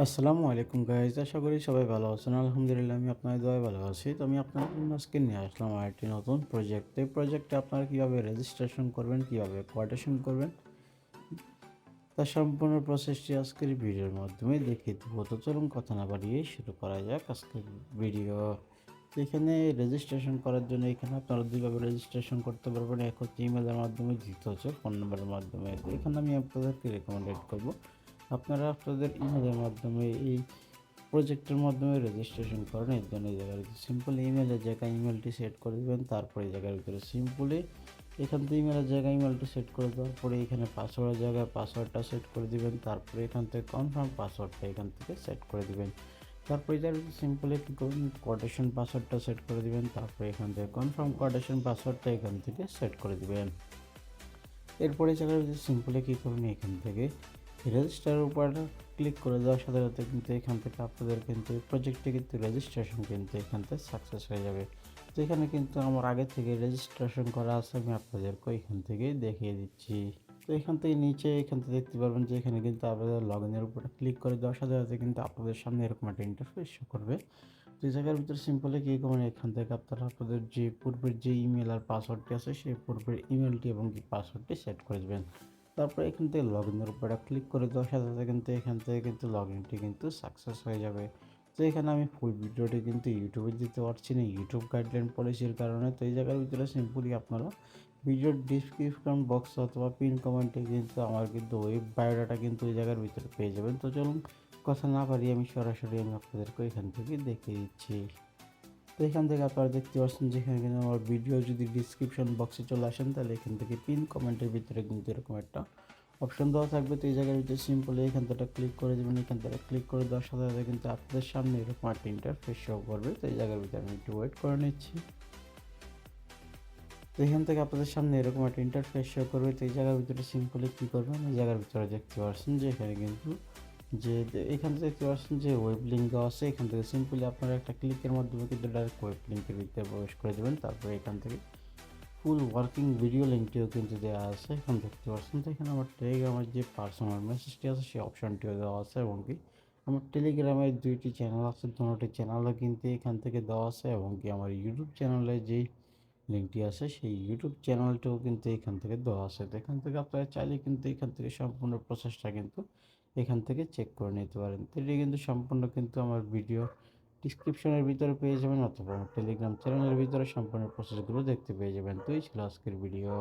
আসসালামু আলাইকুম গাইজ, আশা করি সবাই ভালো আছেন। আলহামদুলিল্লাহ আমি আপনাদের দোয়ায় ভালো আছি। তো আমি আপনাদের জন্য আজকে নিয়ে আসলাম আরেকটি নতুন প্রজেক্ট। এই প্রজেক্টে আপনারা কীভাবে রেজিস্ট্রেশন করবেন, কীভাবে কোয়াটেশন করবেন, তার সম্পূর্ণ প্রসেসটি আজকের ভিডিওর মাধ্যমে দেখিয়ে দেবো। তো চলুন কথা না বাড়িয়ে শুরু করা যাক আজকের ভিডিও। তো এখানে রেজিস্ট্রেশন করার জন্য এখানে আপনারা দুইভাবে রেজিস্ট্রেশন করতে পারবেন। এক হচ্ছে ইমেলের মাধ্যমে, দ্বিতীয় হচ্ছে ফোন নাম্বারের মাধ্যমে। তো এখানে আমি আপনাদেরকে রেকমেন্ডেড করবো আপনারা আপনাদের ইমেলের মাধ্যমে এই প্রজেক্টের মাধ্যমে রেজিস্ট্রেশন করেন। এর জন্য এই জায়গায় সিম্পল ইমেলের জায়গায় ইমেলটি সেট করে দেবেন। তারপরে এই জায়গার ভিতরে সিম্পলি এখান থেকে ইমেলের জায়গায় ইমেলটি সেট করে দেওয়ার পরে এখানে পাসওয়ার্ডের জায়গায় পাসওয়ার্ডটা সেট করে দিবেন। তারপরে এখান থেকে কনফার্ম পাসওয়ার্ডটা এখান থেকে সেট করে দিবেন। তারপরে এটার সিম্পলি কী করবেন, কোটেশন পাসওয়ার্ডটা সেট করে দিবেন। তারপরে এখান থেকে কনফার্ম কোটেশন পাসওয়ার্ডটা এখান থেকে সেট করে দিবেন। এরপরে জায়গায় সিম্পলি কী করবেন, এখান থেকে রেজিস্টারের উপর ক্লিক করে দেওয়ার সাথে সাথে কিন্তু এখান থেকে আপনাদের কিন্তু প্রজেক্টে কিন্তু রেজিস্ট্রেশন কিন্তু এখান থেকে সাকসেস হয়ে যাবে। তো এখানে কিন্তু আমার আগে থেকে রেজিস্ট্রেশন করা আছে, আমি আপনাদেরকে এখান থেকে দেখিয়ে দিচ্ছি। তো এখান থেকে নিচে এখান থেকে দেখতে পারবেন যে এখানে কিন্তু আপনাদের লগ ইনের উপরে ক্লিক করে দেওয়ার সাথে সাথে কিন্তু আপনাদের সামনে এরকম একটা ইন্টারফেস শো করবে। তো এই জায়গার ভিতরে সিম্পলি কী করবেন, এখান থেকে আপনারা আপনাদের যে পূর্বের যে ইমেল আর পাসওয়ার্ডটি আছে সেই পূর্বের ইমেলটি এবং কি পাসওয়ার্ডটি সেট করে দেবেন। তারপরে এখান থেকে লগ ইনের উপরে ক্লিক করে দেওয়ার সাথে সাথে কিন্তু এখান থেকে কিন্তু লগ ইনটি কিন্তু সাকসেস হয়ে যাবে। তো এখানে আমি ফুল ভিডিওটি কিন্তু ইউটিউবে দিতে পারছি না, ইউটিউব গাইডলাইন পলিসির কারণে। তো এই জায়গার ভিতরে সিম্পলি আপনারা ভিডিওর ডিসক্রিপশন বক্স অথবা পিন কমেন্টে কিন্তু আমার কিন্তু ওয়েব বায়োডাটা কিন্তু এই জায়গার ভিতরে পেয়ে যাবেন। তো চলুন কথা না পারি আমি সরাসরি আপনাদেরকে এখান থেকে দেখিয়ে দিচ্ছি। তো এখান থেকে আপনারা দেখতে পাচ্ছেন যেখানে কিন্তু আমার ভিডিও যদি ডিসক্রিপশন বক্সে চলে আসেন তাহলে এখান থেকে পিন কমেন্টের ভিতরে কিন্তু এরকম একটা অপশন দেওয়া থাকবে। তো এই জায়গার ভিতরে সিম্পলি এখান থেকে ক্লিক করে দেবেন। এখান থেকে ক্লিক করে দেওয়ার সাথে সাথে কিন্তু আপনাদের সামনে এরকম একটা ইন্টারফেস শো করবে। তো এই জায়গার ভিতরে আমি একটু ওয়েট করে নিচ্ছি। তো এখান থেকে আপনাদের সামনে এরকম একটা ইন্টারফেস শো করবে। তো এই জায়গার ভিতরে সিম্পলি কী করবেন, এই জায়গার ভিতরে দেখতে পাচ্ছেন যে এখানে কিন্তু এখান থেকে দেখতে পাচ্ছেন যে ওয়েব লিঙ্ক দেওয়া আছে। এখান থেকে সিম্পলি আপনারা একটা ক্লিকের মাধ্যমে কিন্তু ডাইরেক্ট ওয়েব লিঙ্কের ভিতরে প্রবেশ করে দেবেন। তারপরে এখান থেকে ফুল ওয়ার্কিং ভিডিও লিঙ্কটিও কিন্তু দেওয়া আছে, এখন দেখতে পাচ্ছেন। তো এখানে আমার টেলিগ্রামের যে পার্সোনাল মেসেজটি আছে সেই অপশানটিও দেওয়া আছে, এবং কি আমার টেলিগ্রামের দুইটি চ্যানেল আছে, দুটি চ্যানেলও কিন্তু এখান থেকে দেওয়া আছে, এবং কি আমার ইউটিউব চ্যানেলে যেই লিঙ্কটি আছে সেই ইউটিউব চ্যানেলটাও কিন্তু এখান থেকে দেওয়া আছে। তো এখান থেকে আপনারা চাইলে কিন্তু এখান থেকে সম্পূর্ণ প্রসেসটা কিন্তু এখান থেকে চেক করে নিতে পারেন। তো এটি কিন্তু সম্পূর্ণ কিন্তু আমার ভিডিও ডিসক্রিপশনের ভিতরে পেয়ে যাবেন, অথবা আমার টেলিগ্রাম চ্যানেলের ভিতরে সম্পূর্ণ প্রসেসগুলো দেখতে পেয়ে যাবেন। তো এই ছিল আজকের ভিডিও।